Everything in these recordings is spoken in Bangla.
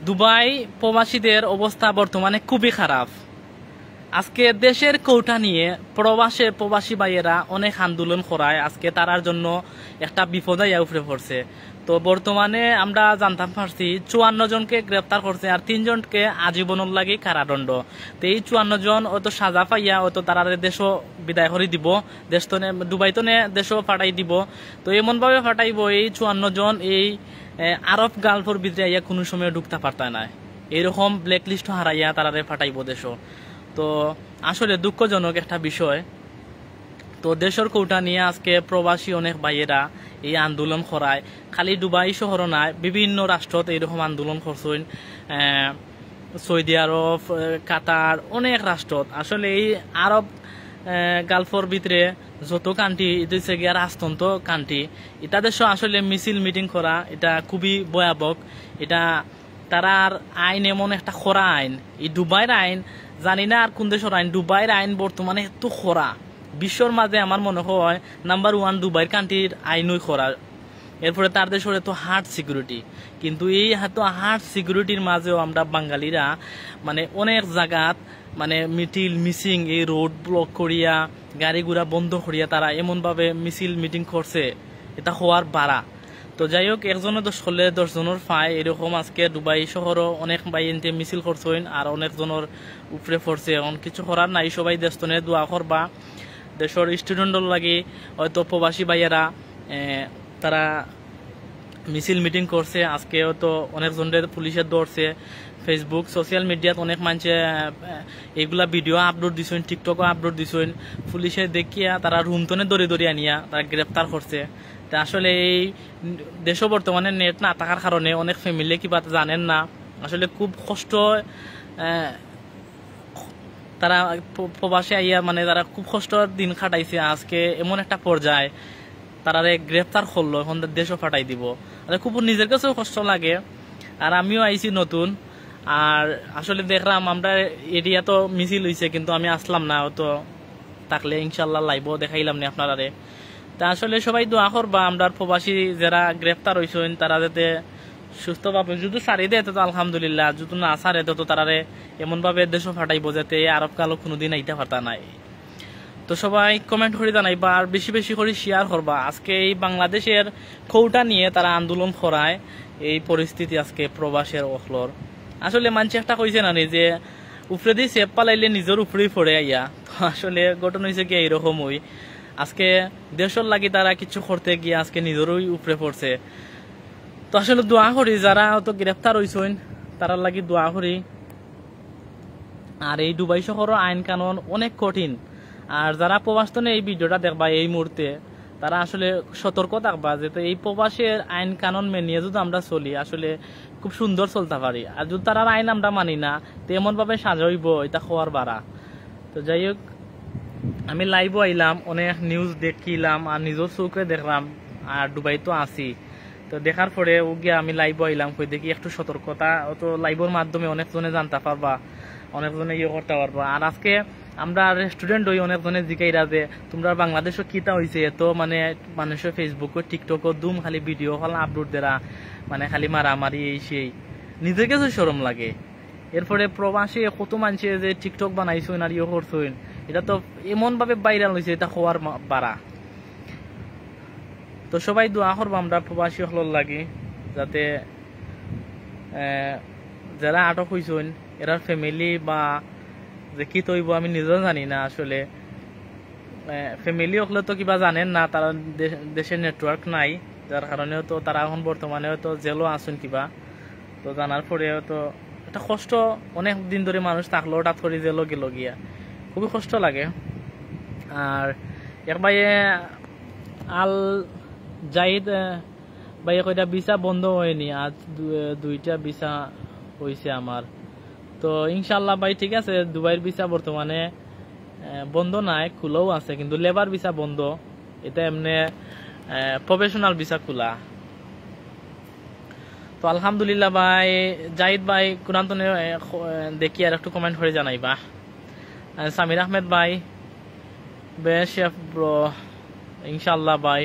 দুবাই প্রবাসীদের অবস্থা বর্তমানে খুবই খারাপ। আজকে দেশের কৌটা নিয়ে প্রবাসী ভাইয়েরা অনেক আন্দোলন করায়, আজকে তারার জন্য একটা বিপদে উপরে পড়ছে। তো বর্তমানে আমরা জানতাম পারছি 54 জনকে গ্রেপ্তার করছে আর 3 জনকে আজীবনের লাগি কারাদণ্ড। তো এই 54 জন হয়তো সাজা পাইয়া হয়তো তারা দেশও বিদায় করে দিব, দেশ তো দুবাই তো দেশও ফাটাই দিব। তো এমন ভাবে ফাটাইব এই 54 জন এই আরব গালফোর ভিতরে আইয়া কোনো সময় ঢুকতে পারত না, এইরকম ব্ল্যাকলিস্ট হারাইয়া তারা ফাটাইব দেশও। তো আসলে দুঃখজনক একটা বিষয়। তো দেশের কৌটা নিয়ে আজকে প্রবাসী অনেক ভাইয়েরা এই আন্দোলন করায়, খালি দুবাই শহর নাই, বিভিন্ন রাষ্ট্রত এইরকম আন্দোলন করছেন, সৌদি আরব, কাতার, অনেক রাষ্ট্রত। আসলে এই আরব গালফর ভিতরে যত কান্ট্রি এটা গিয়ে রাজতন্ত্র কান্ট্রি, এটা দেশ আসলে মিছিল মিটিং করা এটা খুবই ভয়াবহ। এটা তারার আইন এমন একটা খরা আইন, এই দুবাইয়ের আইন জানি না আর কোন দেশের আইন, দুবাইয়ের আইন বর্তমানে এত খরা বিশ্বর মাঝে আমার মনে হয় নাম্বার 1 দুবাইয়ের কান্ট্রির আইনই খরা। এরপরে তার দেশের এত হার্ড সিকিউরিটি, কিন্তু এই এত হার্ড সিকিউরিটির মাঝেও আমরা বাঙালিরা মানে অনেক জায়গাত মানে মিসিং এই রোড ব্লক করিয়া গাড়ি ঘোড়া বন্ধ করিয়া তারা এমনভাবে মিছিল মিটিং করছে, এটা হওয়ার বাড়া। তো যাই হোক, একজনের দোষ করলে 10 জনের ফায়, এরকম আজকে দুবাই শহরও অনেক বাইনতে মিছিল করছেন আর অনেক জনের উপরে পড়ছে। এখন কিছু করার নাই, সবাই দেশতনে দোয়া করবা। দেশের স্টুডেন্টর লাগে হয়তো প্রবাসী ভাইয়েরা তারা মিছিল মিটিং করছে, আজকে হয়তো অনেকজনের পুলিশের ধরছে। ফেসবুক সোশ্যাল মিডিয়াত অনেক মানুষে এগুলা ভিডিও আপলোড দিছেন, টিকটকও আপলোড দিছেন, পুলিশে দেখিয়া তারা রুমতনে দড়ি আনিয়া তারা গ্রেপ্তার করছে। তা আসলে এই দেশও বর্তমানে নেট না থাকার কারণে অনেক ফ্যামিলি কিবা জানেন না, আসলে খুব কষ্ট তারা প্রবাসে আইয়া মানে তারা খুব কষ্ট দিন খাটাইছে। আজকে এমন একটা পর্যায়ে তারা গ্রেপ্তার করলো, এখন দেশও ফাটাই দিব, খুব নিজের কাছেও কষ্ট লাগে। আর আমিও আইছি নতুন, আর আসলে দেখলাম আমরা এরিয়া তো মিছিল হয়েছে কিন্তু আমি আসলাম না, তো থাকলে ইনশাল্লাহ লাইভও দেখাইলাম না আপনারা। তা আসলে সবাই দোয়া করবা আমরা প্রবাসী যারা গ্রেপ্তার হয়েছেন তারা যাতে সুস্থভাবে, যদি সারি দেয় তো আলহামদুলিল্লাহ, যদি না সারে তো তারারে এমনভাবে দেশও ফাটাইব যাতে আরব কালো কোনোদিন আইতে পারতা নাই। তো সবাই কমেন্ট করে জানাইবা আর বেশি বেশি করে শেয়ার করবা। আজকে এই বাংলাদেশের কৌটা নিয়ে তারা আন্দোলন করায়, এই পরিস্থিতি আজকে প্রবাসের অখলর। আসলে মানুষ একটা কইছে না যে উপরে দিয়ে সেপ পালাইলে নিজের উপরেই পড়ে আইয়া, তো আসলে ঘটনা হয়েছে কি এইরকমই। আজকে দেশের লাগি তারা কিছু করতে গিয়ে আজকে নিজেরই উপরে পড়ছে। তো আসলে দোয়া করি যারা তো গ্রেফতার হয়েছেন তারার লাগি দোয়া করি। আর এই দুবাই শহরের আইন কানুন অনেক কঠিন, আর যারা প্রবাসনে এই ভিডিওটা দেখবা এই মুহূর্তে তারা আসলে সতর্ক থাকবা যে এই প্রবাসের আইন কানুন মেনিয়ে যদি আমরা চলি আসলে খুব সুন্দর চলতে পারি। আর যদি তারা আইন আমরা মানি না তো এমন ভাবে সাজাইব এটা হওয়ার বাড়া। তো যাই হোক, আমি লাইভও আইলাম, অনেক নিউজ দেখিলাম আর নিজের চোখে দেখলাম, আর দুবাই তো আছি। তো দেখার পরে ও গিয়া আমি লাইভও আইলাম, কই দেখি একটু সতর্কতা, তো লাইভের মাধ্যমে অনেকজনে জানতে পারবা, অনেকজনে ইয়ে করতে পারবা। আর আজকে আমরা স্টুডেন্ট হই, অনেকজনে জিকাইরা যে তোমরা বাংলাদেশও কিতা হয়েছে, তো মানে মানুষের ফেসবুক টিকটক দুম খালি ভিডিও খালি আপলোড দেরা, মানে খালি মারামারি এই সেই, নিজের কাছে শরম লাগে। এরপরে প্রবাসী কত মানুষে যে টিকটক বানাইছেন আর ইয়ে করছেন, এটা তো এমন ভাবে ভাইরাল হয়েছে, এটা হওয়ার বাড়া। তো সবাই দোয়া করবো আমরা প্রবাসী হল লাগে যাতে যারা আটক হয়েছেন এরা ফ্যামিলি বা যে কি তৈব আমি নিজেও জানি না। আসলে ফ্যামিলি হলে তো কিবা জানেন না, তারা দেশের নেটওয়ার্ক নাই, যার কারণে তো তারা এখন বর্তমানে হয়তো জেলও আসুন কিবা। তো জানার পরে হয়তো একটা কষ্ট, অনেক দিন ধরে মানুষ থাকলো হঠাৎ করে জেলও গেল গিয়া, খুবই কষ্ট লাগে। আর এক ভাইয়ে আল জাহিদ ভাইয়া কয়টা ভিসা বন্ধ হয়নি, আজ 2টা ভিসা হয়েছে আমার। তো ইনশাল্লাহ ভাই ঠিক আছে, দুবাইয়ের ভিসা বর্তমানে বন্ধ নাই, খোলাও আছে, কিন্তু লেবার ভিসা বন্ধ, এটা এমনি প্রফেশনাল ভিসা খোলা। তো আলহামদুলিল্লাহ ভাই জাহিদ ভাই কোরআন দেখি আর একটু কমেন্ট করে জানাইবা। সামির আহমেদ ভাই বেশ ব্রো, ইনশাল্লাহ ভাই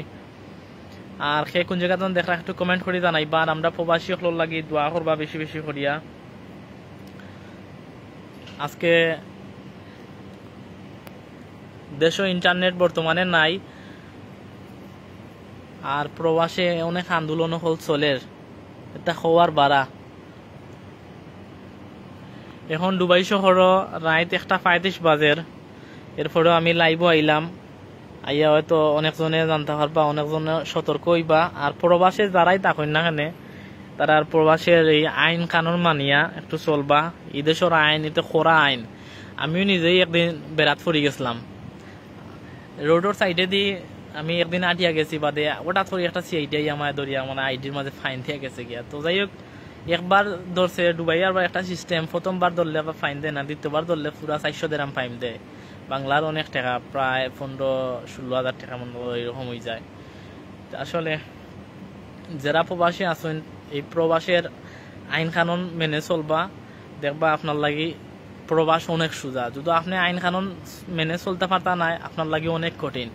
আর সে কোন জায়গা দেখা একটু কমেন্ট করে জানাইবা। আর আমরা প্রবাসী হল লাগি দোয়া করবা বেশি বেশি করিয়া। আজকে দেশে ইন্টারনেট বর্তমানে নাই, আর প্রবাসে অনেক আন্দোলন হল চলের, এটা হওয়ার বাড়া। এখন দুবাই শহর রাত 1:35 বাজের। এরপরেও আমি লাইভ আইলাম, আইয়া হয়তো অনেকজনে জানতে পারবা, অনেকজনে সতর্ক হইবা। আর প্রবাসে যারাই থাকেন না কেন, তারা প্রবাসের এই আইন কানুন মানিয়া একটু চলবা। এই দেশের আইন এটা খোরা আইন। আমিও নিজেই একদিন বেড়াত ফুরি গেছিলাম, রোডের সাইডে দিয়ে আমি একদিন আটিয়া গেছি, বাদে হঠাৎ করে একটা সিআইডি আমার ধরিয়া মানে আইডির মাঝে ফাইন দিয়ে গেছে গিয়া। তো যাই হোক, একবার ধরছে দুবাই, আর একটা সিস্টেম, প্রথমবার ধরলে আবার ফাইন দেয় না, দ্বিতীয়বার ধরলে পুরা 400 দিরহাম ফাইন দেয়। বাংলার অনেক টাকা, প্রায় 15-16 হাজার টাকা মতো এরকম হয়ে যায়। আসলে যারা প্রবাসী আছেন, এই প্রবাসের আইন কানুন মেনে চলবা, দেখবা আপনার লাগি প্রবাস অনেক সোজা। যদি আপনি আইন কানুন মেনে চলতে পারতা নাই, আপনার লাগি অনেক কঠিন।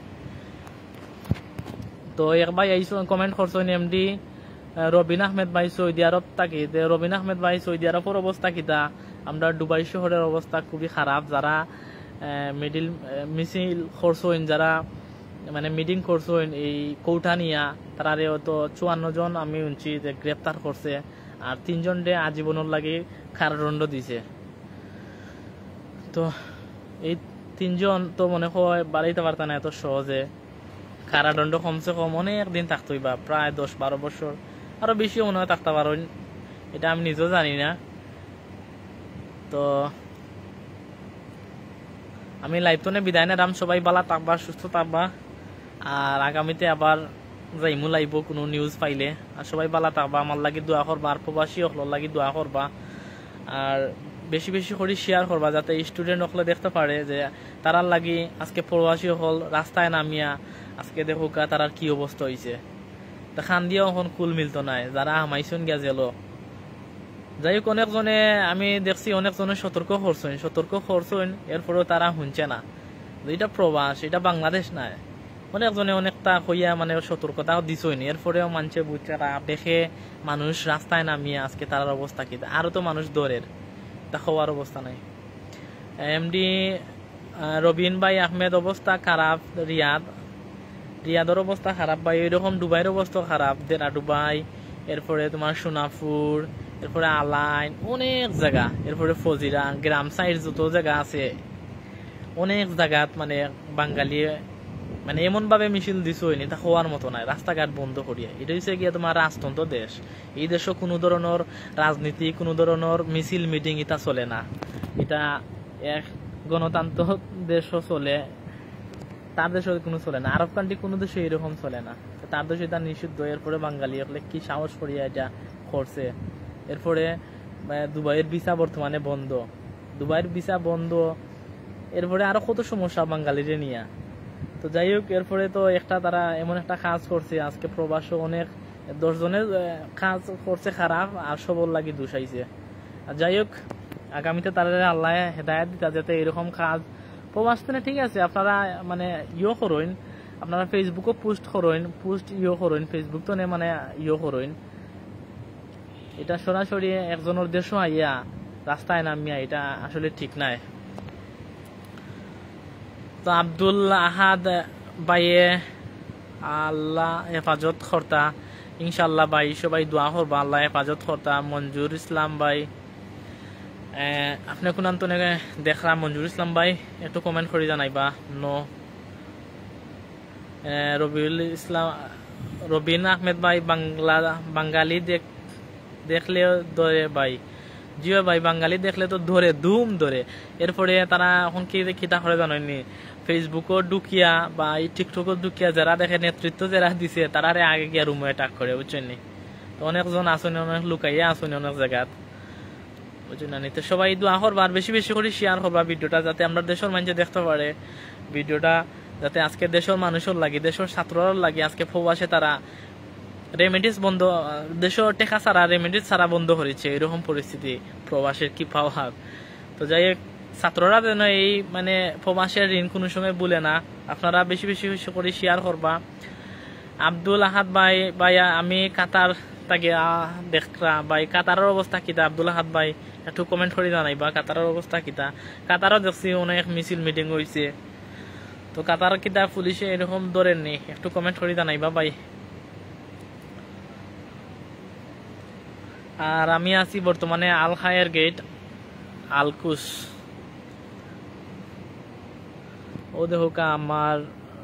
তো একবার এই কমেন্ট করছেন এমডি রবিন আহমেদ ভাই সৌদি আরব থাকি। রবিন আহমেদ ভাই সৌদি আরবের অবস্থা কিতা? আমরা দুবাই শহরের অবস্থা খুবই খারাপ। যারা মিছিল করছেন, যারা মানে মিটিং করছেন এই কৌঠা নিয়া, তারা তো 54 জন আমি শুনছি যে গ্রেপ্তার করছে, আর 3 জন আজীবনের লাগে কারাদণ্ড দিছে। তো এই 3 জন তো মনে হয় বাড়াইতে পারত না এত সহজে। কারাদণ্ড কমসে কম অনেক দিন থাকতে হইবা, প্রায় 10-12 বছর, আরো বেশিও মনে হয় থাকতে পারেন, এটা আমি নিজেও জানি না। তো আমি লাইভটনে বিদায় নিলাম। সবাই ভালো থাকবা, সুস্থ থাকবা, আর আগামীতে আবার যাইমু লাইব কোনো নিউজ পাইলে। আর সবাই ভালো থাকবা, আমার লাগি দোয়া করবা, আর প্রবাসী হকল লাগি দোয়া করবা, আর বেশি বেশি করে শেয়ার করবা, যাতে স্টুডেন্ট হকলে দেখতে পারে যে তারার লাগি আজকে প্রবাসী হল রাস্তায় নামিয়া আজকে দেখুক তারার কি অবস্থা হয়েছে। তা খান দিয়েও এখন কুল মিলত নাই, যারা হামাইছুন গিয়া জেল। যাই হোক, অনেকজনে আমি দেখছি অনেকজনে সতর্ক করছেন, এরপরেও তারা শুনছে না। এটা প্রবাস, এটা বাংলাদেশ নাই। অনেকজনে অনেকটা কইয়া মানে সতর্কতাও দিছই, এরপরেও মানছে বুঝছে, দেখে মানুষ রাস্তায় নামিয়ে আজকে তার অবস্থা কি। আরো তো মানুষ দৌড়ের, তা হওয়ার অবস্থা নাই। এমডি রবিন ভাই আহমেদ অবস্থা খারাপ, রিয়াদের অবস্থা খারাপ ভাই, এরকম দুবাইয়ের অবস্থা খারাপ, দেরা দুবাই, এরপরে তোমার সোনাপুর, এরপরে আলাইন, অনেক জায়গা, এরপরে ফজিরা গ্রাম সাইড যত জায়গা আছে, অনেক জায়গাত মানে বাঙালি মানে এমন ভাবে মিছিল দিছো হয়নি, তা হওয়ার মতো নাই। রাস্তাঘাট বন্ধ করিয়া, এটা হচ্ছে গিয়া তোমার রাজতন্ত্র দেশ। এই দেশে কোনো ধরনের রাজনীতি, কোনো ধরনের মিছিল মিটিং এটা চলে না। এটা এক গণতন্ত্র দেশও চলে, তার দেশে কোনো চলে না। আরব কান্ট্রি কোনো দেশে এরকম চলে না, তার দেশে এটা নিষিদ্ধ। এরপরে বাঙালি হলে কি সাহস করিয়া এটা করছে। এরপরে দুবাইয়ের ভিসা বর্তমানে বন্ধ, দুবাইয়ের ভিসা বন্ধ, এরপরে আরো কত সমস্যা বাঙালিরে নিয়ে। তো যাই হোক, এরপরে তো একটা তারা এমন একটা কাজ করছে, আজকে প্রবাসও অনেক 10 জনের কাজ করছে খারাপ, আর সবর লাগি দোষাইছে। আর যাই হোক, আগামীতে তারা আল্লাহ হেদায়েত দিতা যাতে এরকম কাজ প্রবাস ঠিক আছে। আপনারা মানে করেন, আপনারা ফেসবুকও পোস্ট করেন, ফেসবুক তো মানে করেন। এটা সরাসরি একজনের দেশও আইয়া রাস্তায় নামিয়া এটা আসলে ঠিক নাই। তো আব্দুল আহাদ ভাইয়ে আল্লাহ হেফাজত কর্তা, ইনশাল্লাহ ভাই সবাই দোয়া করবা, আল্লাহ হেফাজত কর্তা। মঞ্জুর ইসলাম ভাই, আপনি কোন আন্তনে দেখলাম মঞ্জুর ইসলাম ভাই, একটু কমেন্ট করে জানাইবা। রবিন আহমেদ ভাই, বাঙালি দেখলে ধরে ভাই, জিও ভাই, বাঙালি দেখলে তো ধরে ধুম ধরে। এরপরে তারা এখন কি খিতা করে জানেননি, ফেসবুকও ঢুকিয়া বা এই টিকটকও ঢুকিয়া যারা দেখে নেতৃত্ব যারা দিছে তারা আগে গিয়া রুমে অ্যাটাক করে, বুঝছেন নি। তো অনেকজন আসুন, অনেক লুকাইয়া আসুন অনেক জায়গাত, বুঝছেন না। তো সবাই দোয়া করবা, আর বেশি বেশি করে শেয়ার করবা ভিডিওটা, যাতে আমরা দেশের মানুষ দেখতে পারে ভিডিওটা, যাতে আজকে দেশের মানুষের লাগে, দেশের ছাত্রর লাগে আজকে প্রবাসে তারা রেমিডিস বন্ধ, দেশের টেকা ছাড়া রেমিডিস ছাড়া বন্ধ করেছে, এরকম পরিস্থিতি প্রবাসের কি পাওয়া। তো যাই হোক, ছাত্ররা যেন এই মানে প্রবাসের ঋণ কোনো সময় ভুলে না। আপনারা বেশি বেশি করে শেয়ার করবা, আব্দুল আহাদ ভাই ভাইয়া আমি কাতার তাকে দেখরা ভাই কাতারের অবস্থা কিতা আব্দুল আহাদ ভাই একটু কমেন্ট করে জানাইবা কাতারের অবস্থা কিতা কাতারও দেখছি অনেক মিছিল মিটিং হয়েছে তো কাতার কিতা পুলিশে এরকম ধরেননি একটু কমেন্ট করে জানাইবা ভাই আর আমি আছি বর্তমানে আল খায়ের গেট আলকুস ও দেখো আমার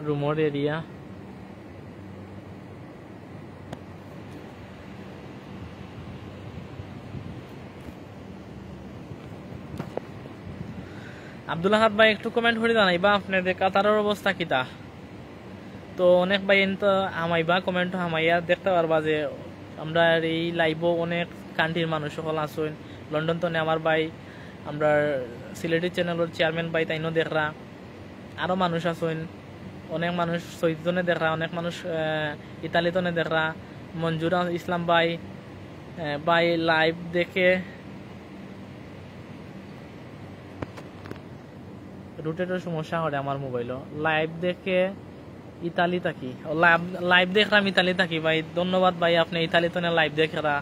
রুমের এরিয়া আব্দুল আহাদ ভাই একটু কমেন্ট করে জানাইবা আপনাদের কাতারের অবস্থা কিতা তো অনেক ভাই তো হামাইবা কমেন্ট হামাইয়া দেখতে পারবা যে আমরা এই লাইভও অনেক কান্ট্রির মানুষ সকল আসুন লন্ডন তো আমার ভাই আমরা সিলেটি চ্যানেলের চেয়ারম্যান ভাই তাইনও দেখরা আরও মানুষ আসুন অনেক মানুষ সৈজনে দেখরা অনেক মানুষ ইতালিতনে দেখরা মঞ্জুরা ইসলাম ভাই ভাই লাইভ দেখে রুটের সমস্যা হয় আমার মোবাইলও লাইভ দেখে ইতালি থাকি লাইভ দেখলাম ইতালি থাকি ভাই ধন্যবাদ ভাই আপনি ইতালিতনে লাইভ দেখরা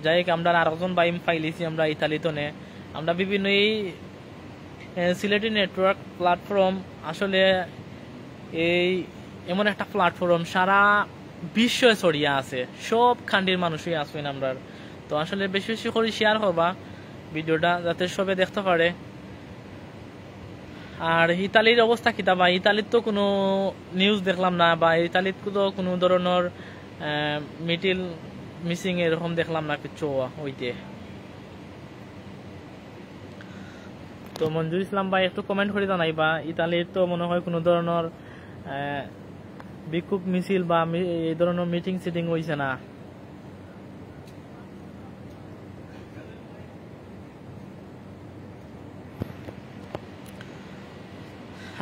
যাই হোক আমরা আরেকজন ভাই পাইলিছি আমরা ইতালিতনে আমরা বিভিন্ন এই সিলেটি নেটওয়ার্ক প্ল্যাটফর্ম আসলে এই এমন একটা প্ল্যাটফর্ম সারা বিশ্বে ছড়িয়ে আছে সব খান্ডির মানুষই আসবেন আমরা তো আসলে বেশি বেশি করে শেয়ার করবা ভিডিওটা যাতে সবে দেখতে পারে আর ইতালির অবস্থা কিতা বা ইতালির তো কোনো নিউজ দেখলাম না বা ইতালির তো কোনো ধরনের মিটিল মিসিং এরকম দেখলাম না কিছু হইতে তো মঞ্জুর ইসলাম ভাই একটু কমেন্ট করে জানাইবা ইতালির তো মনে হয় কোনো ধরনের বিক্ষোভ মিছিল বা এই ধরনের মিটিং সিটিং হইছে না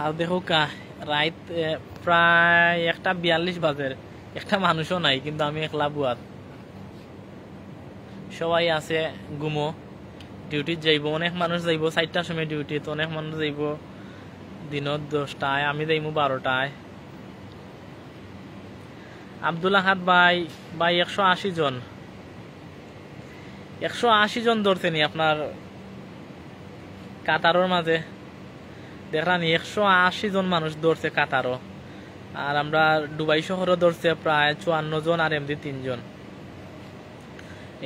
আর দেখো রাত প্রায় 1:42 বাজে একটা মানুষও নাই কিন্তু আমি একলা বুয়াত সবাই আছে ঘুমো ডিউটি যাইব অনেক মানুষ যাইব 4টার সময় ডিউটি তো অনেক মানুষ যাইব দিনত 10টায় আমি যাইব 12টায় আব্দুল আহাদ ভাই 180 জন 180 জন ধরতেনি আপনার কাতারের মাঝে দেখলাম 180 জন মানুষ ধরছে কাতারও আর আমরা দুবাই শহরও ধরছে প্রায় 54 জন আর এমনি 3 জন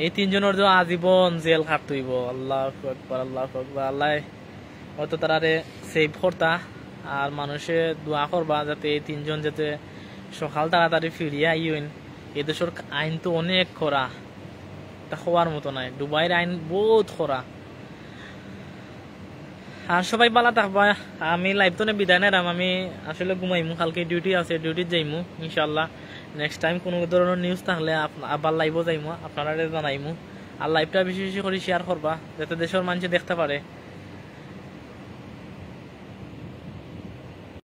এই 3 জনের যে আজীবন জেল খাটইব আল্লাহু আকবার আল্লাহু আকবার আল্লাহ হয়তো তারারে সেভ করতা আর মানুষে দোয়া করবা যাতে এই 3 জন যাতে সকাল তাড়াতাড়ি ফিরিয়ে আইন এই দেশের আইন তো অনেক কড়া তা হওয়ার মতো নাই দুবাইয়ের আইন বহুত কড়া আর সবাই ভালো থাকবা আমি লাইভ তো বিদায় নিলাম আমি আসলে ঘুমাইমু কালকে ডিউটি আছে ডিউটি যাইমু ইনশাল্লাহ নেক্সট টাইম কোনো ধরনের নিউজ থাকলে আবার লাইভও যাইমু আপনারা জানাইমু আর লাইভটা বেশি বেশি করে শেয়ার করবা যাতে দেশের মানুষ দেখতে পারে